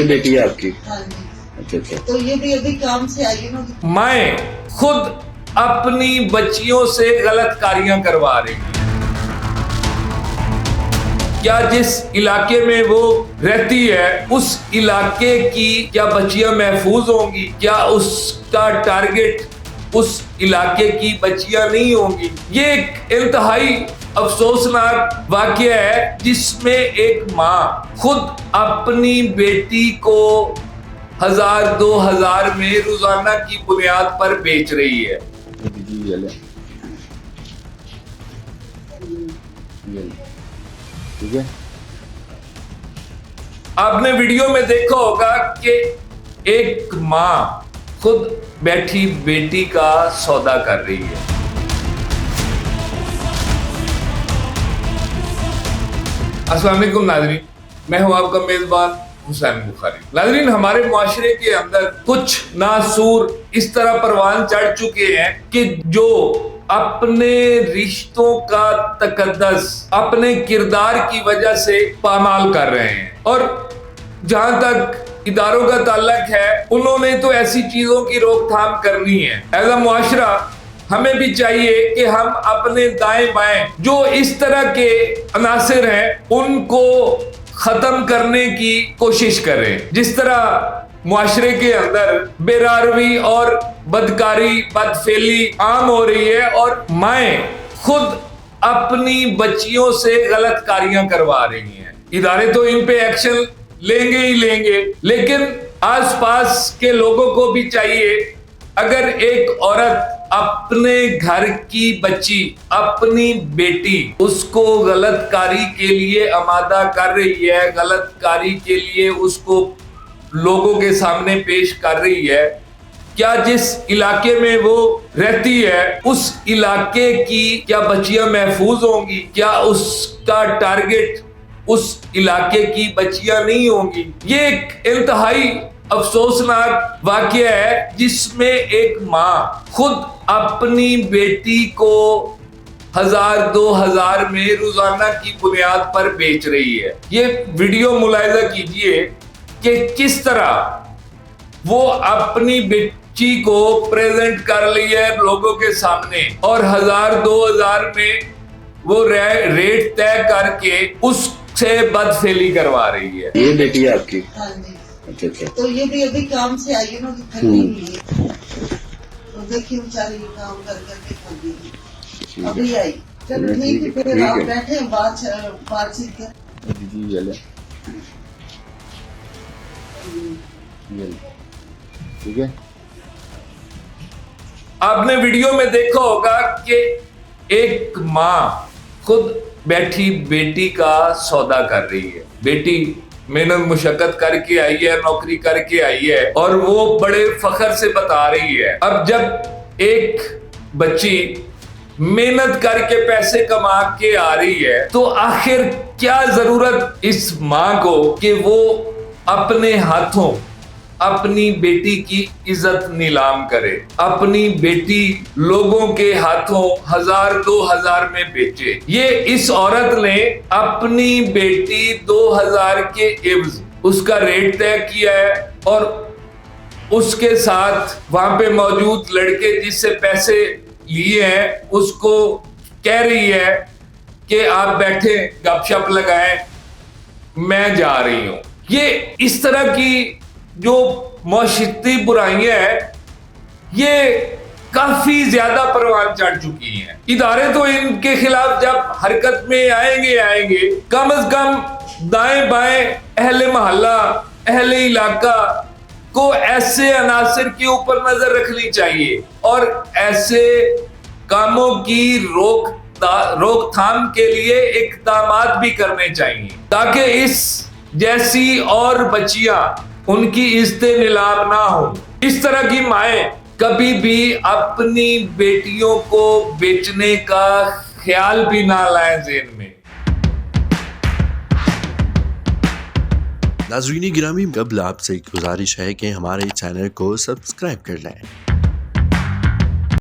बेटी है आपकी? हाँ जी। अच्छा अच्छा। तो ये भी अभी काम से आई है ना। माएँ खुद अपनी बच्चियों से गलत कारियां करवा रही हैं। क्या जिस इलाके में वो रहती है उस इलाके की क्या बच्चियां महफूज होंगी? क्या उसका टारगेट उस इलाके की बच्चियां नहीं होंगी? ये एक इंतहाई अफसोसनाक वाकया है जिसमें एक माँ खुद अपनी बेटी को 1000-2000 में रोजाना की बुनियाद पर बेच रही है। ये ले। ठीक है। आपने वीडियो में देखा होगा कि एक माँ खुद बैठी बेटी का सौदा कर रही है। अस्सलाम वालेकुम नाज़रीन, मैं हूं आपका मेजबान हुसैन बुखारी। नाज़रीन, हमारे मुआशरे के अंदर कुछ नासूर इस तरह परवान चढ़ चुके हैं कि जो अपने रिश्तों का तकद्दस अपने किरदार की वजह से पामाल कर रहे हैं, और जहां तक इदारों का ताल्लुक है उन्होंने तो ऐसी चीजों की रोकथाम करनी है। एज अ मुआशरा हमें भी चाहिए कि हम अपने दाएं बाएं जो इस तरह के अनासिर हैं उनको खत्म करने की कोशिश करें। जिस तरह मुआशरे के अंदर बेरारवी और बदकारी बदफेली आम हो रही है और माएँ खुद अपनी बच्चियों से गलत कारियां करवा रही हैं, इदारे तो इन पे एक्शन लेंगे ही लेंगे, लेकिन आसपास के लोगों को भी चाहिए, अगर एक औरत अपने घर की बच्ची अपनी बेटी उसको गलत कारी के लिए आमादा कर रही है, गलत कारी के लिए उसको लोगों के सामने पेश कर रही है, क्या जिस इलाके में वो रहती है उस इलाके की क्या बच्चियां महफूज होंगी? क्या उसका टारगेट उस इलाके की बच्चियां नहीं होंगी? ये एक इंतहाई अफसोसनाक वाकया है जिसमें एक माँ खुद अपनी बेटी को 1000-2000 में रोजाना की बुनियाद पर बेच रही है। ये वीडियो मुलाहिजा कीजिए कि किस तरह वो अपनी बच्ची को प्रेजेंट कर ली है लोगों के सामने, और 1000-2000 में वो रेट तय करके उससे बदफेली करवा रही है। ये बेटी है आपकी? हाँ जी। अच्छा अच्छा। तो ये भी अभी काम से आई है ना, तो थकी हुई है। तो देखिए बेचारी काम कर करके थक गई, अभी आई। चलो ठीक है, फिर आप बैठे बातचीत कर। ये ले। ठीक है। आपने वीडियो में देखा होगा कि एक माँ खुद बैठी बेटी का सौदा कर रही है। बेटी मेहनत मुशक्कत करके आई है, नौकरी करके आई है, और वो बड़े फख्र से बता रही है। अब जब एक बच्ची मेहनत करके पैसे कमा के आ रही है तो आखिर क्या जरूरत इस माँ को कि वो अपने हाथों अपनी बेटी की इज्जत नीलाम करे, अपनी बेटी लोगों के हाथों 1000-2000 में बेचे। ये इस औरत ने अपनी बेटी 2000 के एवज उसका रेट तय किया है, और उसके साथ वहां पे मौजूद लड़के जिससे पैसे लिए हैं उसको कह रही है कि आप बैठे गपशप लगाएं, मैं जा रही हूं। ये इस तरह की जो मौशिती बुराइयां हैं ये काफी ज्यादा परवान चढ़ चुकी हैं। इदारे तो इनके खिलाफ जब हरकत में आएंगे, कम से कम दाएं बाएं अहले मोहल्ला अहले इलाका को ऐसे अनासिर के ऊपर नजर रखनी चाहिए और ऐसे कामों की रोकथाम के लिए इक़दामात भी करने चाहिए, ताकि इस जैसी और बच्चियां उनकी इज्जतें नीलाम ना हो। इस तरह की माएँ कभी भी अपनी बेटियों को बेचने का ख्याल भी ना लाएं ज़हन में। नाज़रीन गिरामी, कबल आपसे एक गुजारिश है कि हमारे चैनल को सब्सक्राइब कर लें